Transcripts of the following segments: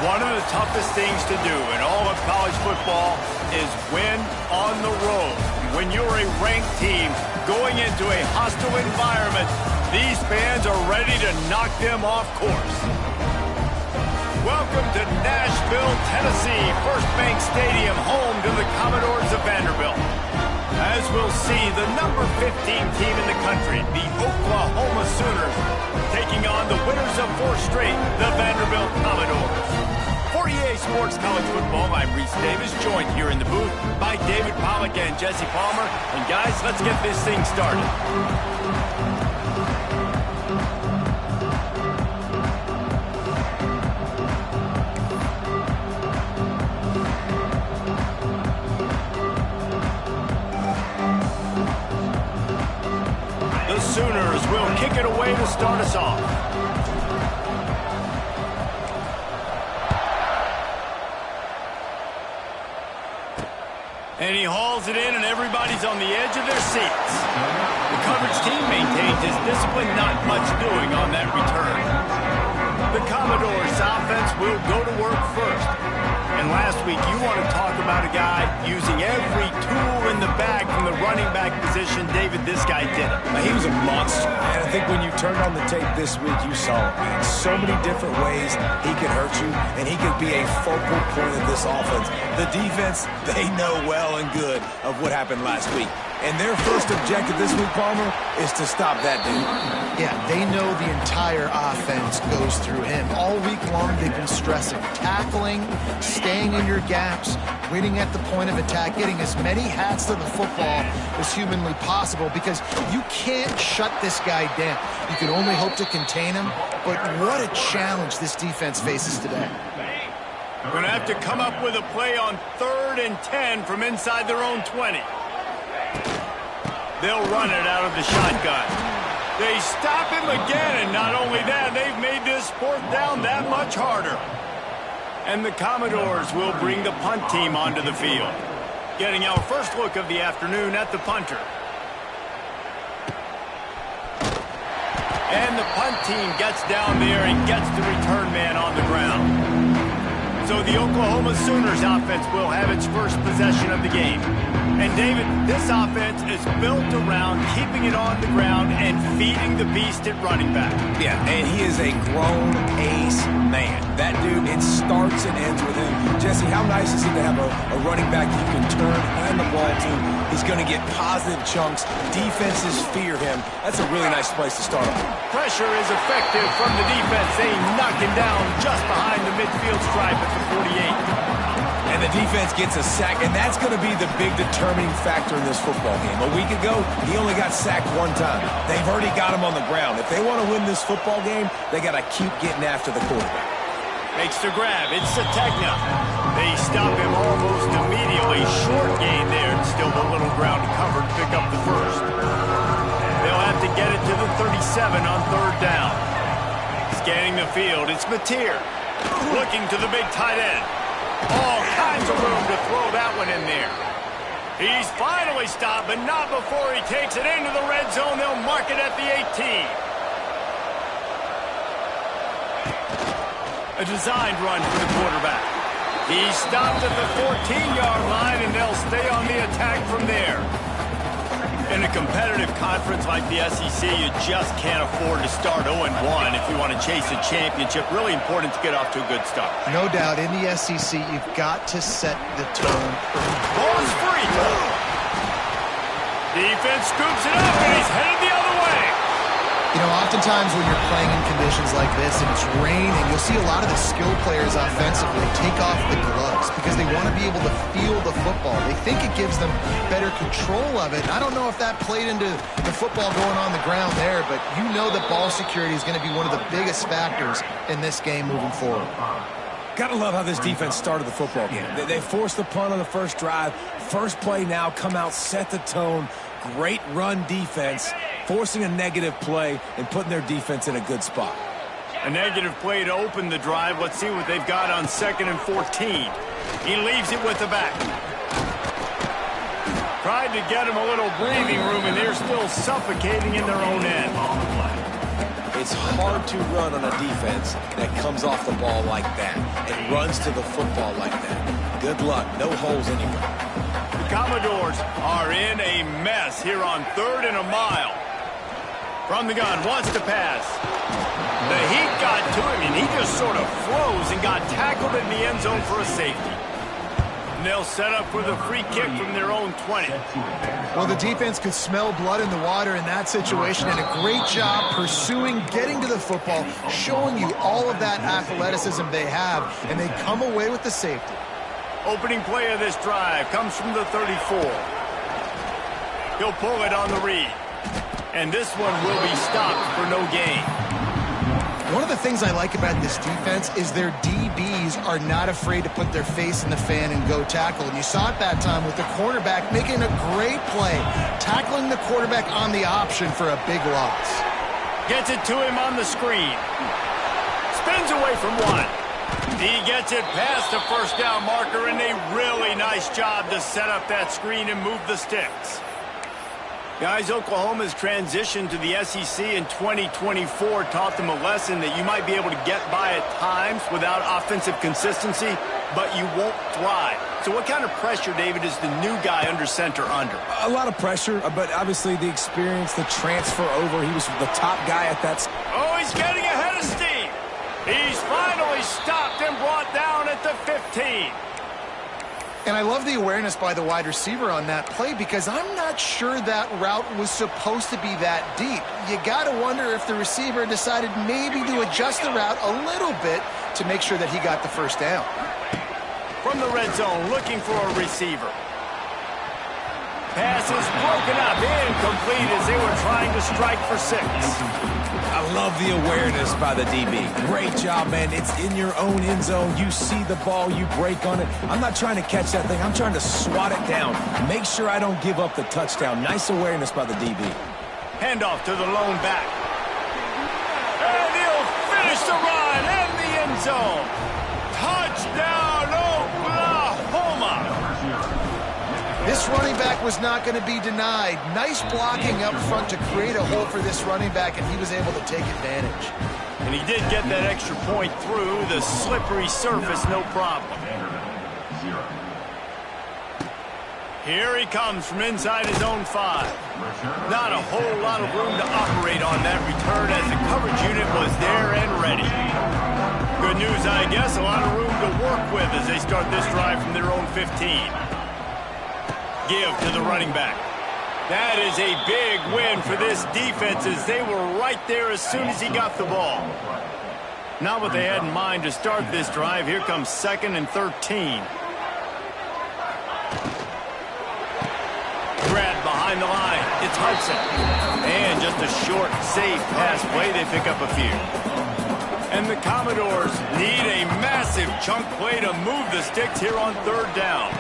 One of the toughest things to do in all of college football is win on the road. When you're a ranked team going into a hostile environment, these fans are ready to knock them off course. Welcome to Nashville, Tennessee, First Bank Stadium, home to the Commodores of Vanderbilt. As we'll see, the number 15 team in the country, the Oklahoma Sooners, taking on the winners of 4 straight, the Vanderbilt Commodores. For EA Sports College Football, I'm Reese Davis, joined here in the booth by David Pollack and Jesse Palmer. And guys, let's get this thing started. The Sooners will kick it away to start us off. And he hauls it in, and everybody's on the edge of their seats. The coverage team maintains his discipline, not much doing on that return. The Commodores offense will go to work first. And last week, you want to talk about a guy using every tool in the bag from the running back position. David, this guy did it. He was a monster. And I think when you turned on the tape this week, you saw it, man. So many different ways he could hurt you, and he could be a focal point of this offense. The defense, they know well and good of what happened last week. And their first objective this week, Palmer, is to stop that dude. Yeah, they know the entire offense goes through him. All week long, they've been stressing tackling, staying in your gaps, waiting at the point of attack, getting as many hats to the football as humanly possible, because you can't shut this guy down. You can only hope to contain him, but what a challenge this defense faces today. We're going to have to come up with a play on 3rd and 10 from inside their own 20. They'll run it out of the shotgun. They stop him again, and not only that, they've made this 4th down that much harder. And the Commodores will bring the punt team onto the field. Getting our first look of the afternoon at the punter. And the punt team gets down there and gets the return man on the ground. So the Oklahoma Sooners offense will have its first possession of the game. And David, this offense is built around keeping it on the ground and feeding the beast at running back. Yeah, and he is a grown ace man. That dude, it starts and ends with him. Jesse, how nice is it to have a running back you can turn and the ball to? He's going to get positive chunks. Defenses fear him. That's a really nice place to start off. Pressure is effective from the defense. They knock him down just behind the midfield stripe at the 48. And the defense gets a sack, and that's going to be the big determining factor in this football game. A week ago, he only got sacked 1 time. They've already got him on the ground. If they want to win this football game, they got to keep getting after the quarterback. Makes the grab. It's Sategna. They stop him almost immediately. Short gain there. Still a little ground covered to pick up the first. They'll have to get it to the 37 on 3rd down. Scanning the field. It's Mateer. Looking to the big tight end. All kinds of room to throw that one in there. He's finally stopped, but not before he takes it into the red zone. They'll mark it at the 18. A designed run for the quarterback. He's stopped at the 14-yard line, and they'll stay on the attack from there. In a competitive conference like the SEC, you just can't afford to start 0-1 if you want to chase a championship. Really important to get off to a good start. No doubt, in the SEC, you've got to set the tone. Ball is free. Defense scoops it up, and he's headed the other way. You know, oftentimes when you're playing in conditions like this and it's raining, you'll see a lot of the skilled players offensively take off the gloves because they want to be able to feel the football. They think it gives them better control of it. And I don't know if that played into the football going on the ground there, but you know that ball security is going to be one of the biggest factors in this game moving forward. Gotta love how this defense started the football game. They forced the punt on the first drive. First play now, come out, set the tone. Great run defense, forcing a negative play and putting their defense in a good spot. A negative play to open the drive. Let's see what they've got on 2nd and 14. He leaves it with the back. Tried to get him a little breathing room, and they're still suffocating in their own end. It's hard to run on a defense that comes off the ball like that and runs to the football like that. Good luck. No holes anywhere. The Commodores are in a mess here on 3rd and a mile. From the gun, wants to pass. The heat got to him, and he just sort of froze and got tackled in the end zone for a safety. And they'll set up with a free kick from their own 20. Well, the defense could smell blood in the water in that situation, and a great job pursuing, getting to the football, showing you all of that athleticism they have, and they come away with the safety. Opening play of this drive comes from the 34. He'll pull it on the read. And this one will be stopped for no gain. One of the things I like about this defense is their DBs are not afraid to put their face in the fan and go tackle. And you saw it that time with the quarterback making a great play, tackling the quarterback on the option for a big loss. Gets it to him on the screen. Spins away from one. He gets it past the first down marker, and a really nice job to set up that screen and move the sticks. Guys, Oklahoma's transition to the SEC in 2024 taught them a lesson that you might be able to get by at times without offensive consistency, but you won't thrive. So what kind of pressure, David, is the new guy under center under? A lot of pressure, but obviously the experience, the transfer over. He was the top guy at that. Oh, he's getting ahead of steam. He's finally stopped and brought down at the 15. And I love the awareness by the wide receiver on that play because I'm not sure that route was supposed to be that deep. You got to wonder if the receiver decided maybe to adjust the route a little bit to make sure that he got the first down. From the red zone, looking for a receiver. Pass is broken up, incomplete as they were trying to strike for 6. I love the awareness by the DB. Great job, man. It's in your own end zone. You see the ball, you break on it. I'm not trying to catch that thing. I'm trying to swat it down. Make sure I don't give up the touchdown. Nice awareness by the DB. Handoff to the lone back. And he'll finish the run in the end zone. Touchdown, Oklahoma! This running back was not going to be denied. Nice blocking up front to create a hole for this running back, and he was able to take advantage. And he did get that extra point through the slippery surface, no problem. Here he comes from inside his own 5. Not a whole lot of room to operate on that return as the coverage unit was there and ready. Good news, I guess, a lot of room to work with as they start this drive from their own 15. Give to the running back. That is a big win for this defense as they were right there as soon as he got the ball. Not what they had in mind to start this drive. Here comes 2nd and 13. Grab behind the line. It's Hudson. And just a short, safe pass play. They pick up a few. And the Commodores need a massive chunk play to move the sticks here on 3rd down.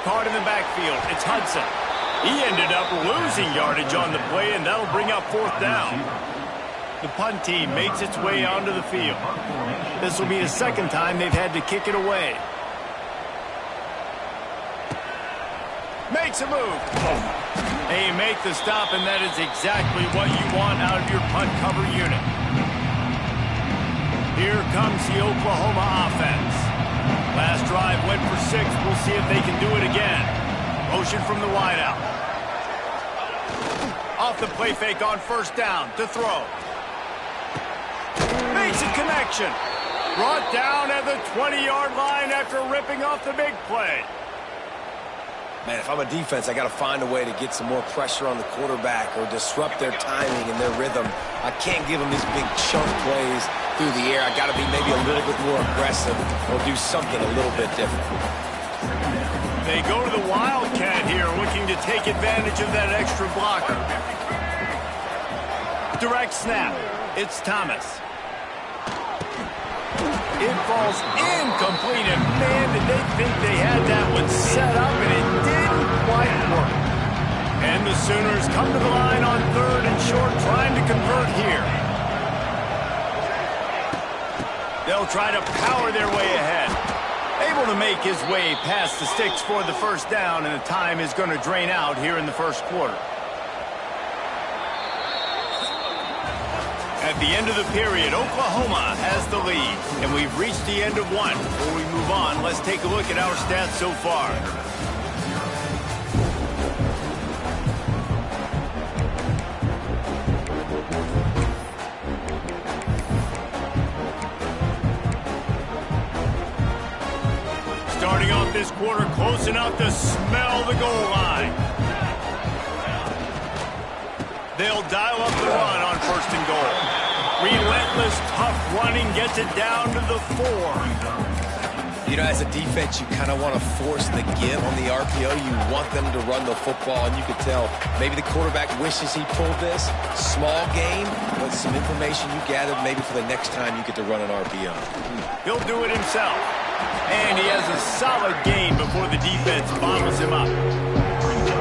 Caught in the backfield. It's Hudson. He ended up losing yardage on the play, and that'll bring up 4th down. The punt team makes its way onto the field. This will be the 2nd time they've had to kick it away. Makes a move. They make the stop, and that is exactly what you want out of your punt cover unit. Here comes the Oklahoma offense. Last drive went for 6. We'll see if they can do it again. Motion from the wideout. Off the play fake on 1st down to throw. Makes a connection. Brought down at the 20-yard line after ripping off the big play. Man, if I'm a defense, I got to find a way to get some more pressure on the quarterback or disrupt their timing and their rhythm. I can't give them these big chunk plays through the air. I got to be maybe a little bit more aggressive or do something a little bit different. They go to the Wildcat here, looking to take advantage of that extra blocker. Direct snap. It's Thomas. It falls incomplete, and man, did they think they had that one set up, and it didn't quite work. And the Sooners come to the line on 3rd and short, trying to convert here. They'll try to power their way ahead. Able to make his way past the sticks for the 1st down, and the time is going to drain out here in the 1st quarter. At At the end of the period, Oklahoma has the lead, and we've reached the end of one. Before we move on, let's take a look at our stats so far. Starting off this quarter, close enough to smell the goal line. They'll dial up the run on 1st and goal. Relentless, tough running gets it down to the 4. You know, as a defense, you kind of want to force the give on the RPO. You want them to run the football, and you could tell maybe the quarterback wishes he pulled this. Small game, but some information you gathered maybe for the next time you get to run an RPO. He'll do it himself. And he has a solid gain before the defense bottles him up.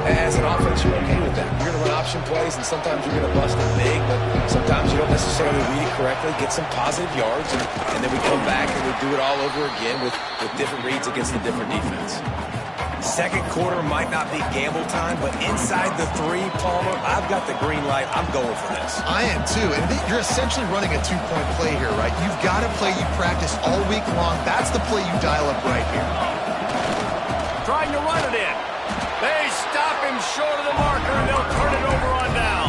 As an offense, you're okay with that. You're going to run option plays, and sometimes you're going to bust it big, but sometimes you don't necessarily read it correctly, get some positive yards, and then we come back and we do it all over again with different reads against a different defense. Second quarter might not be gamble time, but inside the 3, Palmer, I've got the green light. I'm going for this. I am too, and you're essentially running a 2-point play here, right? You've got a play you practice all week long. That's the play you dial up right here. Trying to run it in. They stop him short of the marker, and they'll turn it over on down.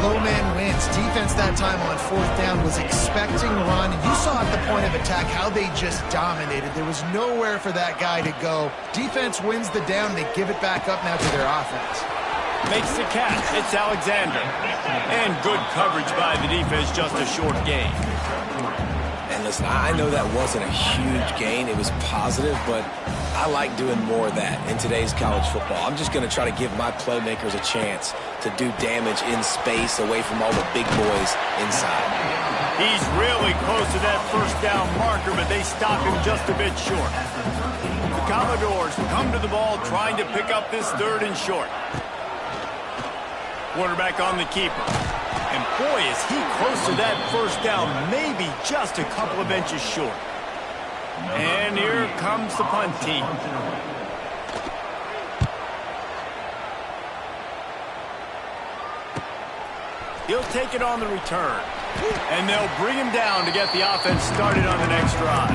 Low man wins. Defense that time on 4th down was expecting run. You saw at the point of attack how they just dominated. There was nowhere for that guy to go. Defense wins the down. They give it back up now to their offense. Makes the catch. It's Alexander. And good coverage by the defense, just a short gain. And listen, I know that wasn't a huge gain. It was positive, but I like doing more of that in today's college football. I'm just going to try to give my playmakers a chance to do damage in space away from all the big boys inside. He's really close to that 1st down marker, but they stop him just a bit short. The Commodores come to the ball trying to pick up this 3rd and short. Quarterback on the keeper. And boy, is he close to that 1st down, maybe just a couple of inches short. And here comes the punt team. He'll take it on the return. And they'll bring him down to get the offense started on the next drive.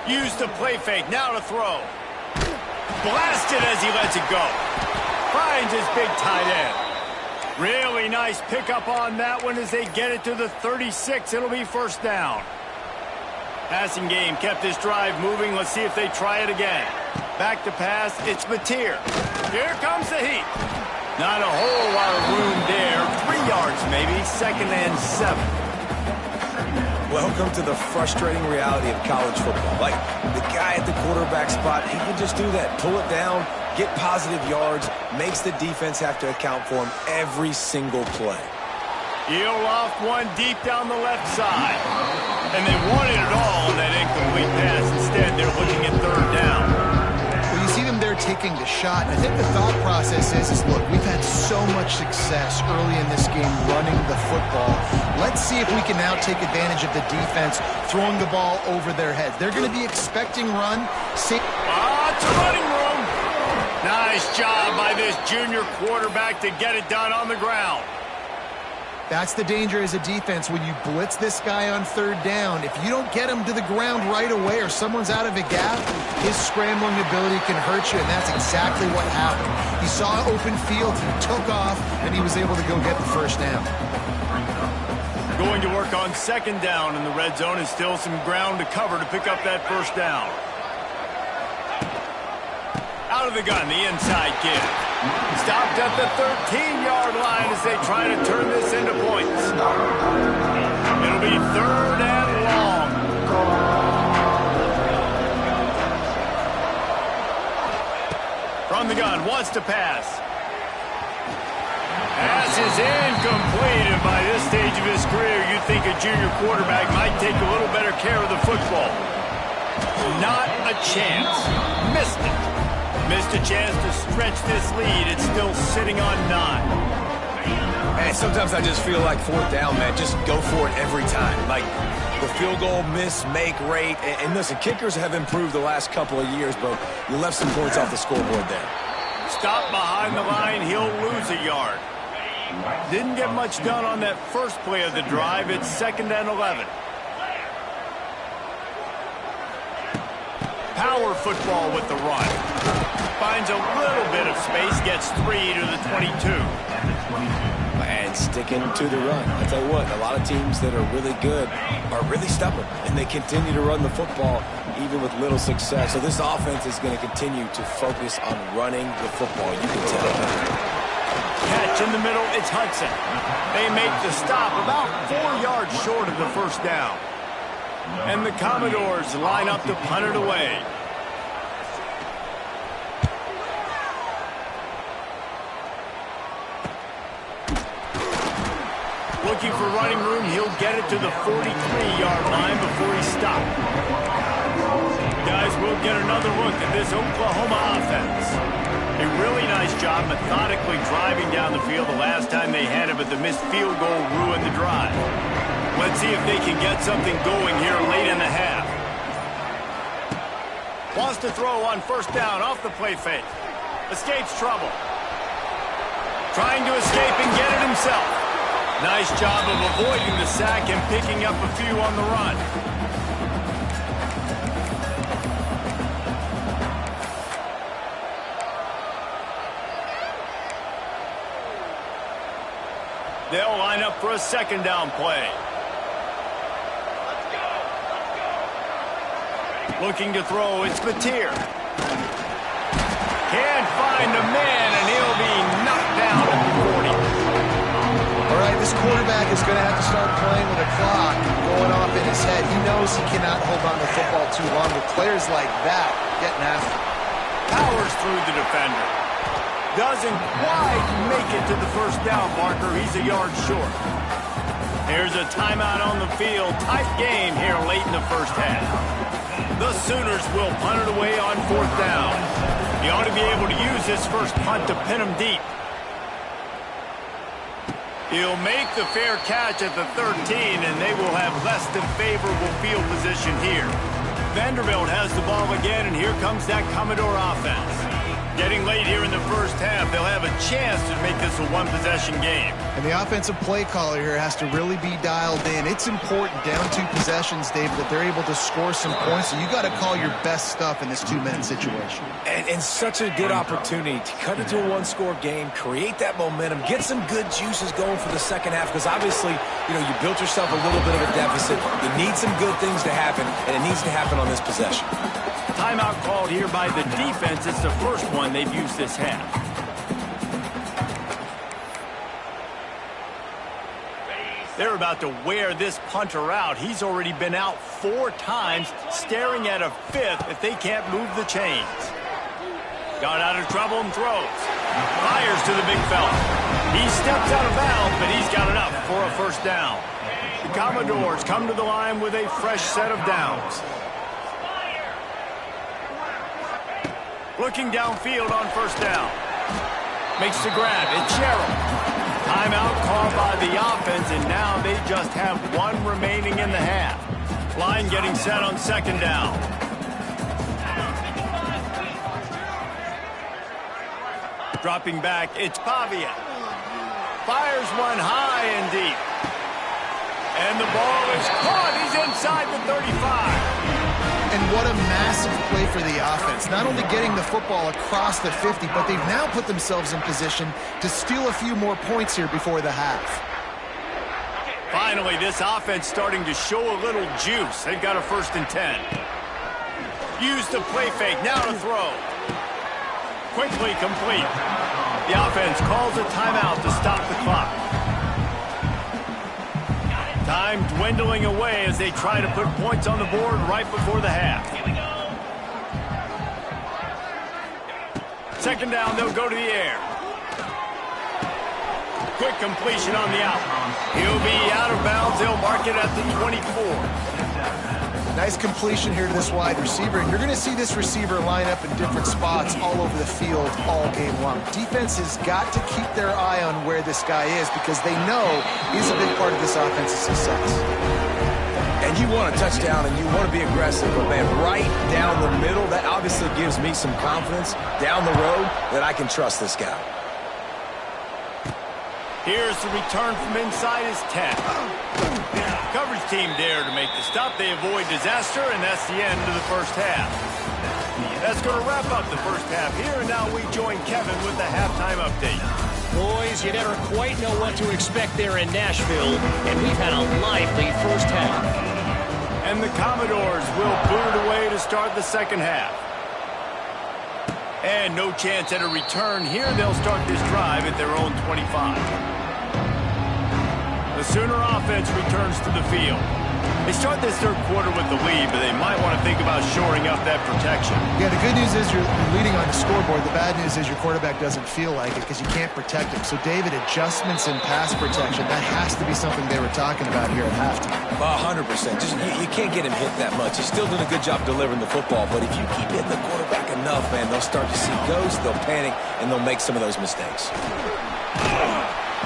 Used the play fake, now to throw. Blasted as he lets it go. Finds his big tight end. Really nice pickup on that one as they get it to the 36. It'll be 1st down. Passing game kept this drive moving. Let's see if they try it again. Back to pass, it's Mateer. Here comes the heat. Not a whole lot of room there. 3 yards maybe, 2nd and 7. Welcome to the frustrating reality of college football. Like, the guy at the quarterback spot, he can just do that. Pull it down, get positive yards, makes the defense have to account for him every single play. He'll loft one deep down the left side. And they wanted it all on that incomplete pass. Instead, they're looking at 3rd down. Well, you see them there taking the shot. I think the thought process is look, we've had so much success early in this game running the football. Let's see if we can now take advantage of the defense throwing the ball over their heads. They're going to be expecting run. It's a running room. Nice job by this junior quarterback to get it done on the ground. That's the danger as a defense when you blitz this guy on 3rd down. If you don't get him to the ground right away or someone's out of a gap, his scrambling ability can hurt you, and that's exactly what happened. He saw open field, he took off, and he was able to go get the 1st down. Going to work on 2nd down in the red zone, and still some ground to cover to pick up that 1st down. Out of the gun, the inside kid. Stopped at the 13-yard line as they try to turn this into points. It'll be 3rd and long. From the gun, wants to pass. Pass is incomplete, and by this stage of his career, you'd think a junior quarterback might take a little better care of the football. Not a chance. Missed it. Missed a chance to stretch this lead. It's still sitting on 9. And sometimes I just feel like fourth down, man, just go for it every time. Like the field goal miss-make rate. And listen, kickers have improved the last couple of years, but you left some points off the scoreboard there. Stop behind the line, he'll lose a yard. Didn't get much done on that first play of the drive. It's 2nd and 11. Power football with the run. Finds a little bit of space, gets 3 to the 22. And sticking to the run. I tell you what, a lot of teams that are really good are really stubborn, and they continue to run the football even with little success. So this offense is going to continue to focus on running the football. You can tell that. Catch in the middle, it's Hudson. They make the stop about 4 yards short of the first down. And the Commodores line up to punt it away. Looking for running room, he'll get it to the 43-yard line before he stopped. Guys, we'll get another look at this Oklahoma offense. A really nice job methodically driving down the field the last time they had it, but the missed field goal ruined the drive. Let's see if they can get something going here late in the half. Wants to throw on first down off the play fake. Escapes trouble. Trying to escape and get it himself. Nice job of avoiding the sack and picking up a few on the run. They'll line up for a 2nd down play. Looking to throw, it's Mateer. Can't find a man, and he'll be knocked down at the 40. All right, this quarterback is going to have to start playing with a clock going off in his head. He knows he cannot hold on to the football too long with players like that getting after him. Powers through the defender. Doesn't quite make it to the first down marker. He's a yard short. Here's a timeout on the field. Tight game here late in the first half. The Sooners will punt it away on 4th down. He ought to be able to use this first punt to pin him deep. He'll make the fair catch at the 13, and they will have less than favorable field position here. Vanderbilt has the ball again, and here comes that Commodore offense. Getting late here in the first half, they'll have a chance to make this a one-possession game. And the offensive play caller here has to really be dialed in. It's important down 2 possessions, David, that they're able to score some points. So you got to call your best stuff in this 2-minute situation. And such a good opportunity to cut into a 1-score game, create that momentum, get some good juices going for the second half. Because obviously, you built yourself a little bit of a deficit. You need some good things to happen, and it needs to happen on this possession. Timeout called here by the defense. It's the first one they've used this half. They're about to wear this punter out. He's already been out 4 times, staring at a 5th if they can't move the chains. Got out of trouble and throws. Fires to the big fella. He steps out of bounds, but he's got enough for a first down. The Commodores come to the line with a fresh set of downs. Looking downfield on first down. Makes the grab. It's Sherrill. Timeout called by the offense, and now they just have 1 remaining in the half. Line getting set on 2nd down. Dropping back, it's Pavia. Fires one high and deep. And the ball is caught. He's inside the 35. And what a massive play for the offense. Not only getting the football across the 50, but they've now put themselves in position to steal a few more points here before the half. Finally, this offense starting to show a little juice. They've got a 1st and 10. Use the play fake. Now to throw. Quickly complete. The offense calls a timeout to stop the clock. Time dwindling away as they try to put points on the board right before the half. 2nd down, they'll go to the air. Quick completion on the out. He'll be out of bounds. They'll mark it at the 24. Nice completion here to this wide receiver, and you're going to see this receiver line up in different spots all over the field all game long. Defense has got to keep their eye on where this guy is because they know he's a big part of this offense's success. And you want a touchdown and you want to be aggressive, but man, right down the middle, that obviously gives me some confidence down the road that I can trust this guy. Here's the return from inside his 10. Coverage team there to make the stop. They avoid disaster, and that's the end of the first half. That's going to wrap up the first half here, and now we join Kevin with the halftime update. Boys, you never quite know what to expect there in Nashville, and we've had a lively first half. And the Commodores will boot it away to start the second half. And no chance at a return here. They'll start this drive at their own 25. The Sooner offense returns to the field. They start this third quarter with the lead, but they might want to think about shoring up that protection. Yeah, the good news is you're leading on the scoreboard. The bad news is your quarterback doesn't feel like it because you can't protect him. So, David, adjustments in pass protection, that has to be something they were talking about here at halftime. 100%. Just you can't get him hit that much. He's still doing a good job delivering the football, but if you keep hitting the quarterback enough, man, they'll start to see ghosts, they'll panic, and they'll make some of those mistakes.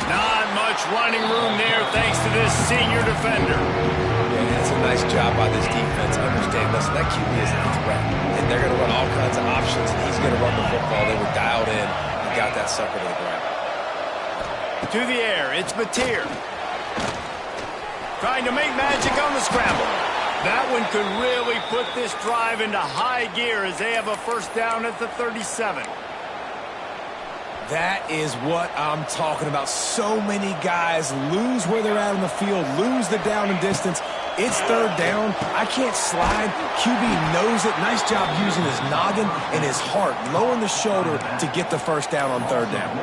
Not much running room there thanks to this senior defender. Yeah, it's a nice job by this defense. Understand, listen, that QB isn't a threat. And they're going to run all kinds of options, and he's going to run the football. They were dialed in and got that sucker to the ground. To the air, it's Mateer. Trying to make magic on the scramble. That one could really put this drive into high gear as they have a first down at the 37. That is what I'm talking about. So many guys lose where they're at on the field, lose the down and distance. It's third down. I can't slide. QB knows it. Nice job using his noggin and his heart, lowering the shoulder to get the first down on third down.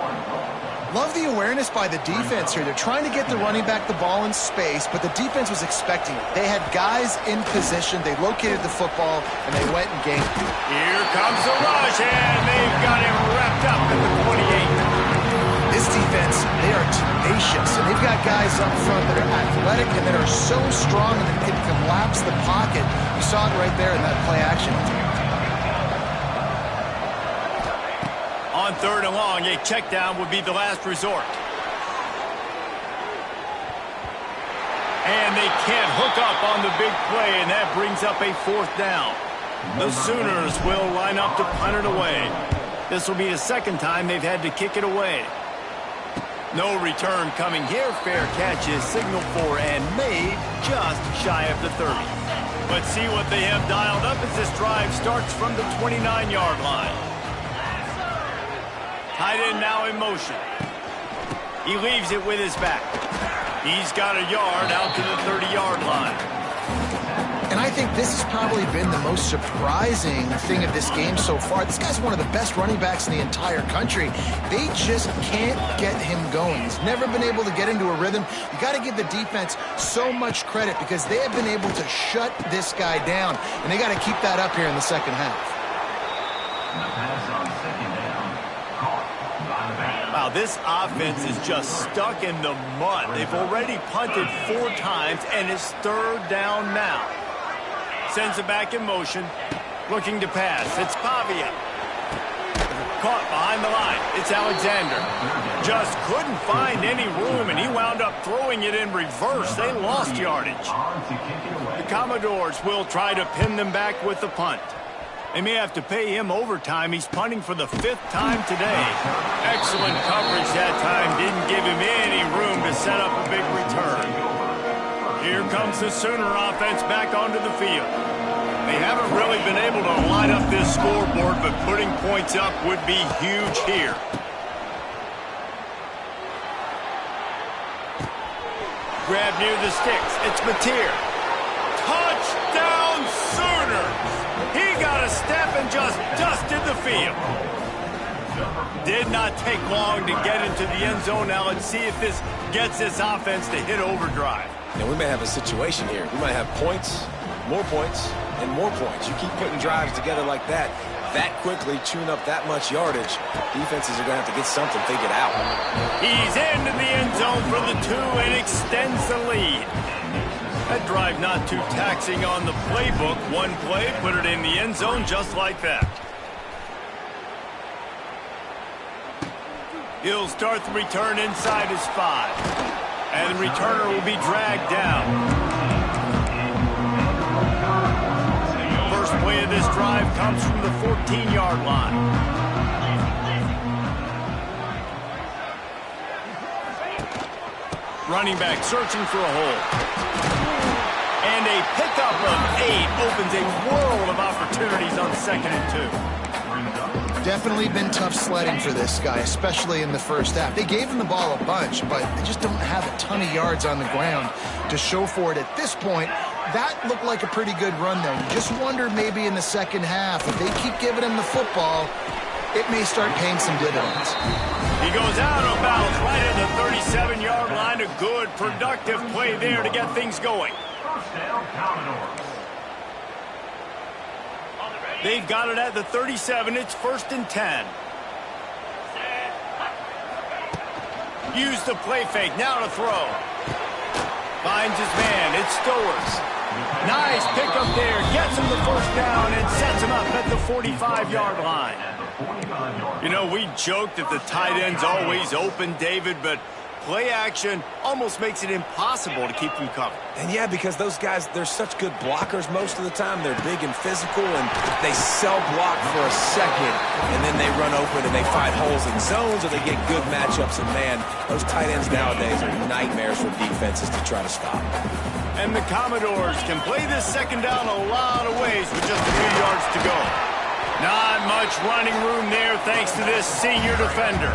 Love the awareness by the defense here. They're trying to get the running back the ball in space, but the defense was expecting it. They had guys in position. They located the football, and they went and gained it. Here comes the rush, and they've got him wrapped up at the 28. This defense, they are tenacious, and they've got guys up front that are athletic and that are so strong that they can collapse the pocket. You saw it right there in that play action. On third and long, a check down would be the last resort. And they can't hook up on the big play, and that brings up a fourth down. The Sooners will line up to punt it away. This will be the second time they've had to kick it away. No return coming here. Fair catch is signaled for and made just shy of the 30. Let's see what they have dialed up as this drive starts from the 29-yard line. Tight end now in motion. He leaves it with his back. He's got a yard out to the 30-yard line. And I think this has probably been the most surprising thing of this game so far. This guy's one of the best running backs in the entire country. They just can't get him going. He's never been able to get into a rhythm. You got to give the defense so much credit because they have been able to shut this guy down, and they got to keep that up here in the second half. Wow, this offense is just stuck in the mud. They've already punted 4 times, and it's third down now. Sends it back in motion, looking to pass. It's Pavia. Caught behind the line. It's Alexander. Just couldn't find any room, and he wound up throwing it in reverse. They lost yardage. The Commodores will try to pin them back with the punt. They may have to pay him overtime. He's punting for the 5th time today. Excellent coverage that time. Didn't give him any room to set up a big return. Here comes the Sooner offense back onto the field. They haven't really been able to line up this scoreboard, but putting points up would be huge here. Grab near the sticks. It's Mateer. Touchdown Sooners! He got a step and just dusted the field. Did not take long to get into the end zone. Now let's see if this gets this offense to hit overdrive. And we may have a situation here. We might have points, and more points. You keep putting drives together like that quickly, chewing up that much yardage, defenses are going to have to get something figured out. He's into the end zone for the 2 and extends the lead. That drive not too taxing on the playbook. One play, put it in the end zone just like that. He'll start the return inside his 5. And the returner will be dragged down. First play of this drive comes from the 14-yard line. Running back searching for a hole. And a pickup of 8 opens a world of opportunities on 2nd and 2. Definitely been tough sledding for this guy, especially in the first half. They gave him the ball a bunch, but they just don't have a ton of yards on the ground to show for it at this point. That looked like a pretty good run, though. You just wonder maybe in the second half, if they keep giving him the football, it may start paying some dividends. He goes out of bounds right at the 37-yard line. A good, productive play there to get things going. They've got it at the 37. It's 1st and 10. Use the play fake. Now to throw. Finds his man. It's Stowers. Nice pickup there. Gets him the first down and sets him up at the 45-yard line. You know, we joked that the tight end's always open, David, but play action almost makes it impossible to keep them covered. And yeah, because those guys, they're such good blockers most of the time. They're big and physical, and they cell block for a second, and then they run open and they find holes in zones, or they get good matchups. And man, those tight ends nowadays are nightmares for defenses to try to stop. And the Commodores can play this second down a lot of ways with just a few yards to go. Not much running room there thanks to this senior defender.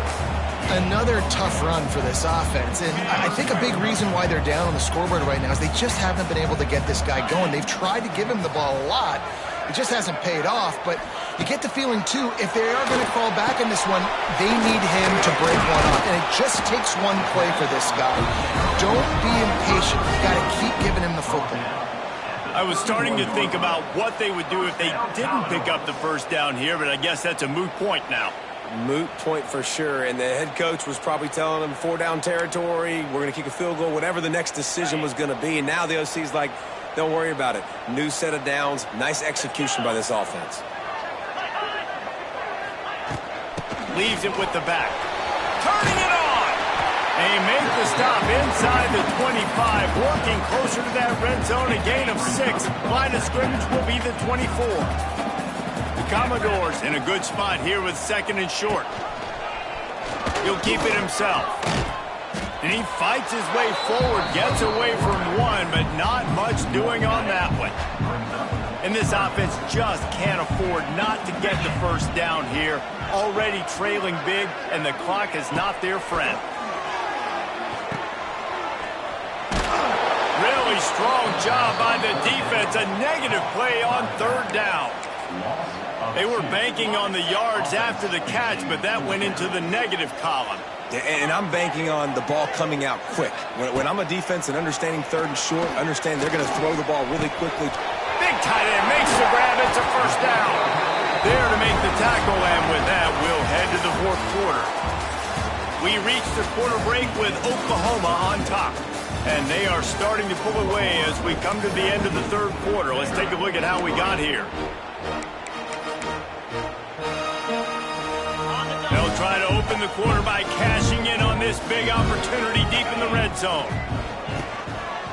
Another tough run for this offense, and I think a big reason why they're down on the scoreboard right now is they just haven't been able to get this guy going. They've tried to give him the ball a lot. It just hasn't paid off, but you get the feeling, too, if they are going to crawl back in this one, they need him to break one off, and it just takes one play for this guy. Don't be impatient. You got to keep giving him the football. I was starting to think about what they would do if they didn't pick up the first down here, but I guess that's a moot point now. Moot point for sure, and the head coach was probably telling them 4-down territory, we're going to kick a field goal, whatever the next decision was going to be, and now the OC's like, don't worry about it. New set of downs, nice execution by this offense. Leaves it with the back. Turning it on! They make the stop inside the 25, working closer to that red zone, a gain of 6. Line of scrimmage will be the 24. The Commodores in a good spot here with 2nd and short. He'll keep it himself. And he fights his way forward, gets away from one, but not much doing on that one. And this offense just can't afford not to get the first down here. Already trailing big, and the clock is not their friend. Really strong job by the defense. A negative play on 3rd down. They were banking on the yards after the catch, but that went into the negative column. And I'm banking on the ball coming out quick. When I'm a defense and understanding 3rd and short, understand they're going to throw the ball really quickly. Big tight end makes the grab. It's a first down. There to make the tackle, and with that, we'll head to the 4th quarter. We reach the quarter break with Oklahoma on top. And they are starting to pull away as we come to the end of the 3rd quarter. Let's take a look at how we got here. They'll try to open the quarter by cashing in on this big opportunity deep in the red zone.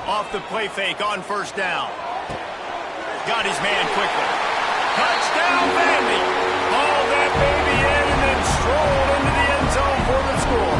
Off the play fake on 1st down. Got his man quickly. Touchdown, Vandy! Haul that baby in and then stroll into the end zone for the score.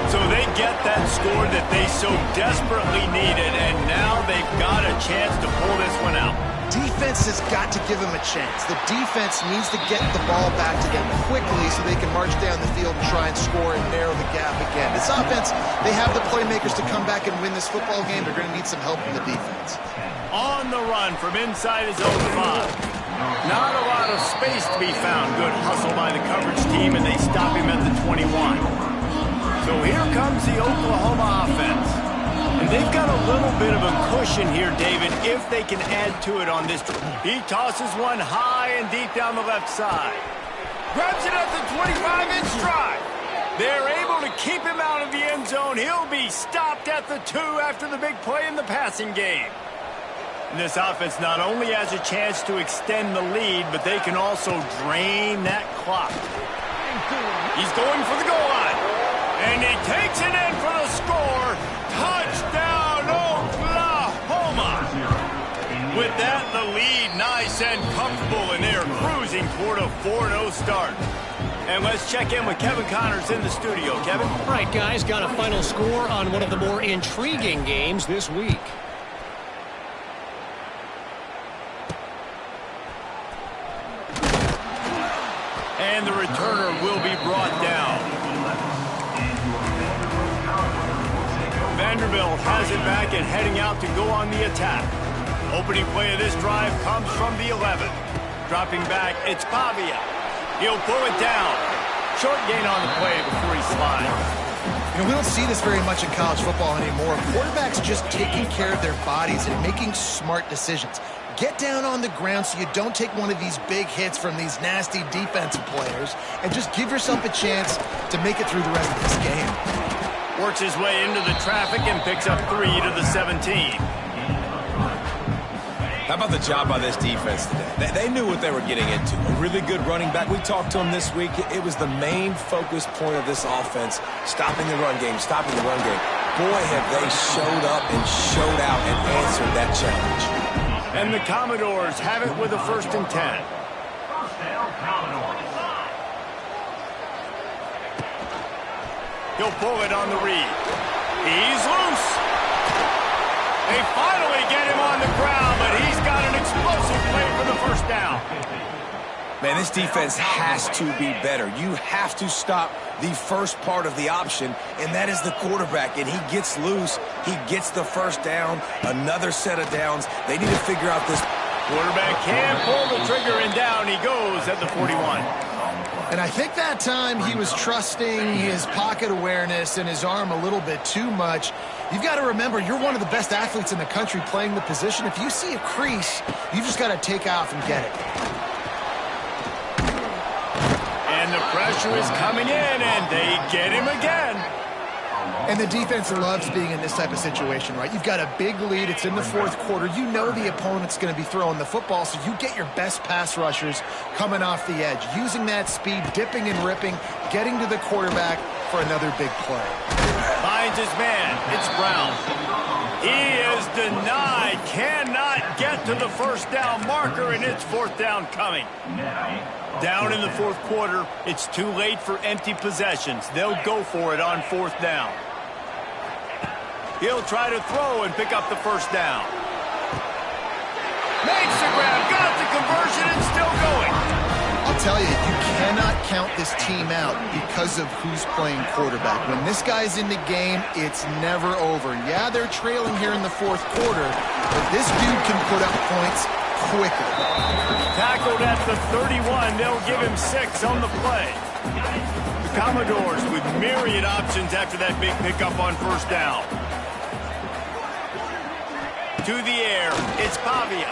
So they get that score that they so desperately needed, and now they've got a chance to pull this one out. Defense has got to give them a chance. The defense needs to get the ball back to them quickly so they can march down the field and try and score and narrow the gap again. This offense, they have the playmakers to come back and win this football game. They're going to need some help from the defense. On the run from inside his own 5. Not a lot of space to be found. Good hustle by the coverage team, and they stop him at the 21. So here comes the Oklahoma offense. And they've got a little bit of a cushion here, David, if they can add to it on this. He tosses one high and deep down the left side. Grabs it at the 25 in stride. They're able to keep him out of the end zone. He'll be stopped at the 2 after the big play in the passing game. And this offense not only has a chance to extend the lead, but they can also drain that clock. He's going for the goal line. And he takes it in for the score. Touchdown, Oklahoma. With that, the lead nice and comfortable, and they're cruising toward a 4-0 start. And let's check in with Kevin Connors in the studio. Kevin? All right, guys, got a final score on one of the more intriguing games this week. And the returner will be brought down. Vanderbilt has it back and heading out to go on the attack. Opening play of this drive comes from the 11. Dropping back, it's Pavia. He'll pull it down. Short gain on the play before he slides. You know, we don't see this very much in college football anymore. Quarterbacks just taking care of their bodies and making smart decisions. Get down on the ground so you don't take one of these big hits from these nasty defensive players, and just give yourself a chance to make it through the rest of this game. Works his way into the traffic and picks up 3 to the 17. How about the job by this defense today? They knew what they were getting into. A really good running back. We talked to him this week. It was the main focus point of this offense, stopping the run game, stopping the run game. Boy, have they showed up and showed out and answered that challenge. And the Commodores have it with a 1st and 10. He'll pull it on the read. He's loose. They finally get him on the ground, but he's got an explosive play for the 1st down. Man, this defense has to be better. You have to stop the first part of the option, and that is the quarterback. And he gets loose. He gets the 1st down, another set of downs. They need to figure out this. Quarterback can't pull the trigger, and down he goes at the 41. And I think that time he was trusting his pocket awareness and his arm a little bit too much. You've got to remember, you're one of the best athletes in the country playing the position. If you see a crease, you've just got to take off and get it. And the pressure is coming in, and they get him again. And the defense loves being in this type of situation, right? You've got a big lead. It's in the 4th quarter. You know the opponent's going to be throwing the football, so you get your best pass rushers coming off the edge, using that speed, dipping and ripping, getting to the quarterback for another big play. Finds his man. It's Brown. He is denied. Cannot get to the 1st down marker, and it's 4th down coming. Down in the 4th quarter, it's too late for empty possessions. They'll go for it on 4th down. He'll try to throw and pick up the 1st down. Makes the grab, got the conversion, and still going. I'll tell you, you cannot count this team out because of who's playing quarterback. When this guy's in the game, it's never over. Yeah, they're trailing here in the 4th quarter, but this dude can put up points quickly. Tackled at the 31, they'll give him 6 on the play. The Commodores with myriad options after that big pickup on 1st down. To the air, it's Pavia.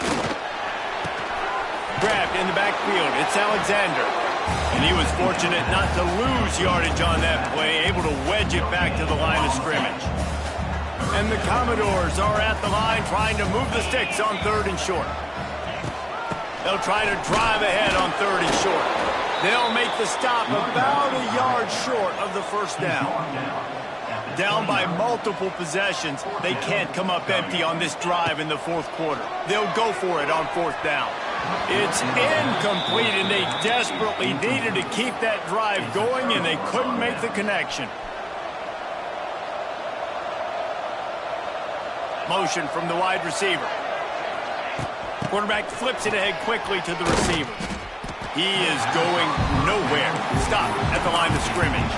Grabbed in the backfield, it's Alexander. And he was fortunate not to lose yardage on that play, able to wedge it back to the line of scrimmage. And the Commodores are at the line trying to move the sticks on 3rd and short. They'll try to drive ahead on 3rd and short. They'll make the stop about a yard short of the 1st down. Down by multiple possessions, they can't come up empty on this drive in the 4th quarter. They'll go for it on 4th down. It's incomplete, and they desperately needed to keep that drive going, and they couldn't make the connection. Motion from the wide receiver. Quarterback flips it ahead quickly to the receiver. He is going nowhere. Stop at the line of scrimmage.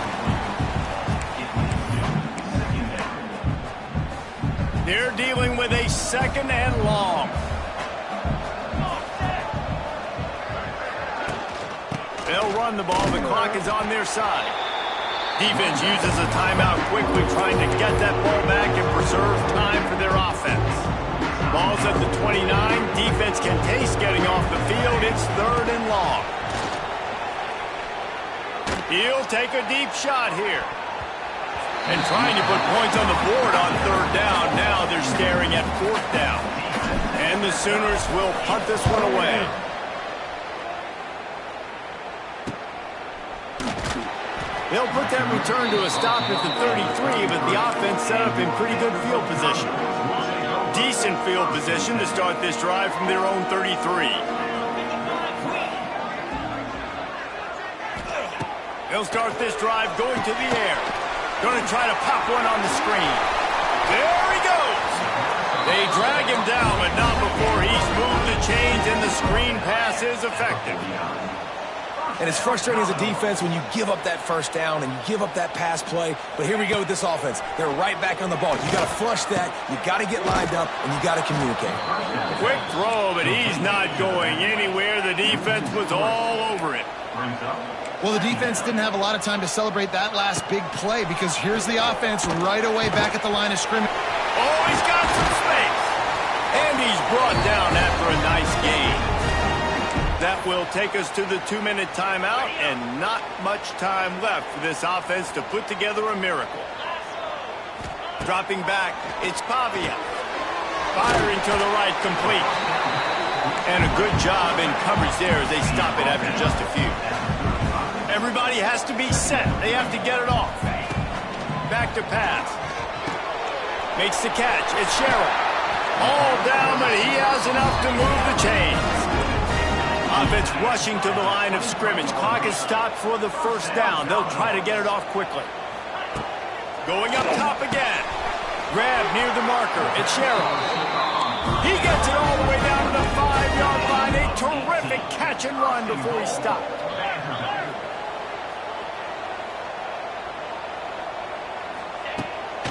They're dealing with a 2nd and long. They'll run the ball. The clock is on their side. Defense uses a timeout quickly, trying to get that ball back and preserve time for their offense. Ball's at the 29. Defense can taste getting off the field. It's 3rd and long. He'll take a deep shot here. And trying to put points on the board on third down. Now they're staring at fourth down. And the Sooners will punt this one away. They'll put that return to a stop at the 33, but the offense set up in pretty good field position. Decent field position to start this drive from their own 33. They'll start this drive going to the air. Going to try to pop one on the screen. There he goes. They drag him down, but not before he's moved the chains, and the screen pass is effective. And it's frustrating as a defense when you give up that first down and you give up that pass play. But here we go with this offense. They're right back on the ball. You got to flush that. You got to get lined up, and you got to communicate. Quick throw, but he's not going anywhere. The defense was all over it. Well, the defense didn't have a lot of time to celebrate that last big play because here's the offense right away back at the line of scrimmage. Oh, he's got some space. And he's brought down after a nice gain. That will take us to the 2-minute timeout, and not much time left for this offense to put together a miracle. Dropping back, it's Pavia. Firing to the right, complete. And a good job in coverage there as they stop it after just a few. Everybody has to be set. They have to get it off. Back to pass. Makes the catch. It's Sherrill. All down, but he has enough to move the chains. Offense rushing to the line of scrimmage. Clock is stopped for the first down. They'll try to get it off quickly. Going up top again. Grab near the marker. It's Sherrill. He gets it all the way down to the 5-yard line. A terrific catch and run before he stopped.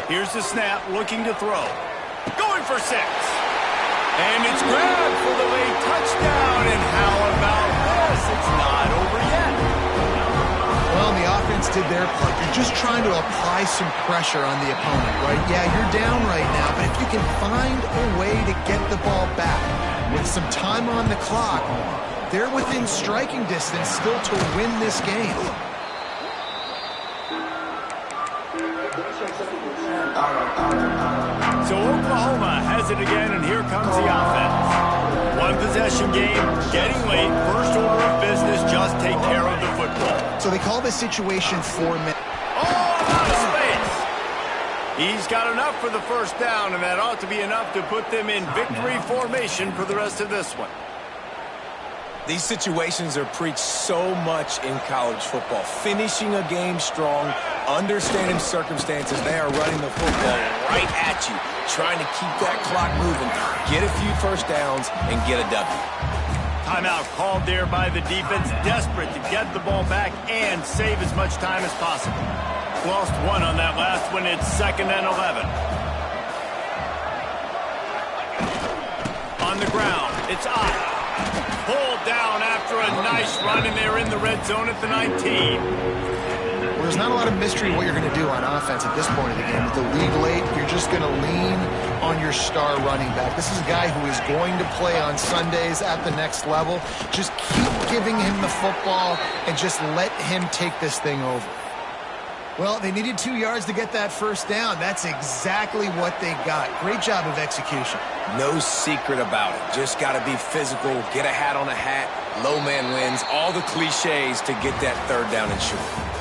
Here's the snap, looking to throw. Going for 6. And it's grabbed for the late touchdown. And how about this? It's not over yet. Well, the offense did their part. You're just trying to apply some pressure on the opponent, right? Yeah, you're down right now, but if you can find a way to get the ball back with some time on the clock, they're within striking distance still to win this game. So Oklahoma has it again, and here comes the offense. One possession game, getting late. First order of business, just take care of the football. So they call this situation 4 minutes. Oh, a lot of space. He's got enough for the first down, and that ought to be enough to put them in victory formation for the rest of this one. These situations are preached so much in college football. Finishing a game strong, understanding circumstances. They are running the football right at you, trying to keep that clock moving, get a few first downs, and get a W. Timeout called there by the defense, desperate to get the ball back and save as much time as possible. Lost one on that last one. It's 2nd and 11. On the ground, it's Ott. Pulled down after a nice run, and they're in the red zone at the 19. Well, there's not a lot of mystery what you're going to do on offense at this point of the game. With the lead late, you're just going to lean on your star running back. This is a guy who is going to play on Sundays at the next level. Just keep giving him the football and just let him take this thing over. Well, they needed 2 yards to get that first down. That's exactly what they got. Great job of execution. No secret about it. Just got to be physical, get a hat on a hat, low man wins, all the cliches to get that third down and short.